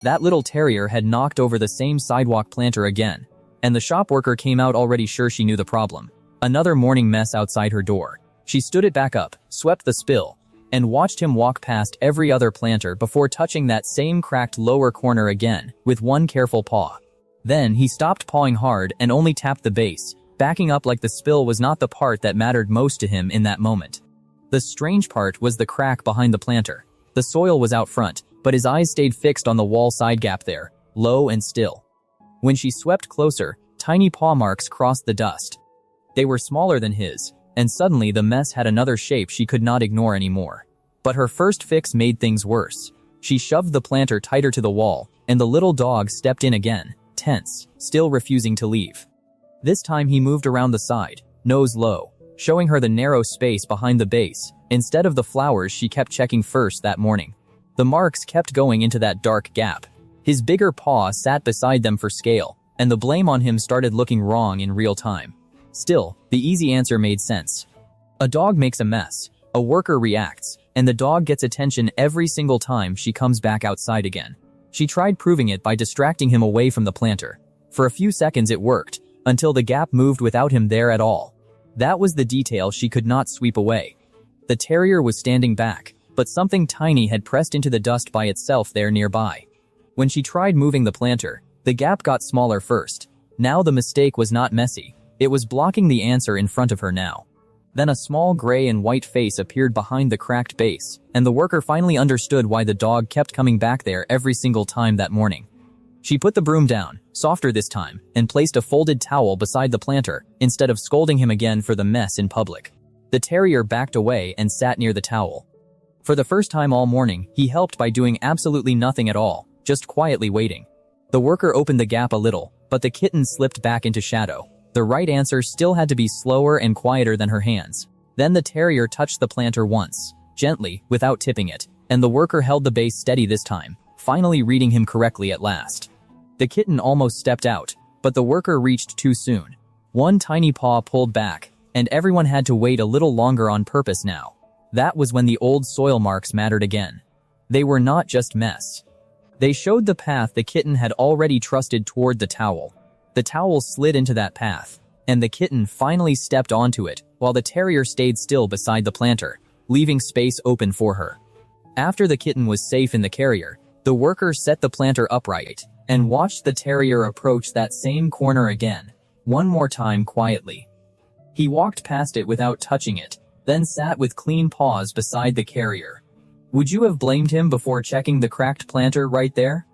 That little terrier had knocked over the same sidewalk planter again, and the shop worker came out already sure she knew the problem. Another morning mess outside her door. She stood it back up, swept the spill, and watched him walk past every other planter before touching that same cracked lower corner again with one careful paw. Then he stopped pawing hard and only tapped the base, backing up like the spill was not the part that mattered most to him in that moment. The strange part was the crack behind the planter. The soil was out front, but his eyes stayed fixed on the wall side gap there, low and still. When she swept closer, tiny paw marks crossed the dust. They were smaller than his, and suddenly the mess had another shape she could not ignore anymore. But her first fix made things worse. She shoved the planter tighter to the wall, and the little dog stepped in again, tense, still refusing to leave. This time he moved around the side, nose low, showing her the narrow space behind the base, instead of the flowers she kept checking first that morning. The marks kept going into that dark gap. His bigger paw sat beside them for scale, and the blame on him started looking wrong in real time. Still, the easy answer made sense. A dog makes a mess, a worker reacts, and the dog gets attention every single time she comes back outside again. She tried proving it by distracting him away from the planter. For a few seconds it worked, until the gap moved without him there at all. That was the detail she could not sweep away. The terrier was standing back, but something tiny had pressed into the dust by itself there nearby. When she tried moving the planter, the gap got smaller first. Now the mistake was not messy. It was blocking the answer in front of her now. Then a small gray and white face appeared behind the cracked base, and the worker finally understood why the dog kept coming back there every single time that morning. She put the broom down, softer this time, and placed a folded towel beside the planter, instead of scolding him again for the mess in public. The terrier backed away and sat near the towel. For the first time all morning, he helped by doing absolutely nothing at all, just quietly waiting. The worker opened the gap a little, but the kitten slipped back into shadow. The right answer still had to be slower and quieter than her hands. Then the terrier touched the planter once, gently, without tipping it, and the worker held the base steady this time, finally reading him correctly at last. The kitten almost stepped out, but the worker reached too soon. One tiny paw pulled back, and everyone had to wait a little longer on purpose now. That was when the old soil marks mattered again. They were not just mess. They showed the path the kitten had already trusted toward the towel. The towel slid into that path, and the kitten finally stepped onto it, while the terrier stayed still beside the planter, leaving space open for her. After the kitten was safe in the carrier, the worker set the planter upright, and watched the terrier approach that same corner again, one more time quietly. He walked past it without touching it, then sat with clean paws beside the carrier. Would you have blamed him before checking the cracked planter right there?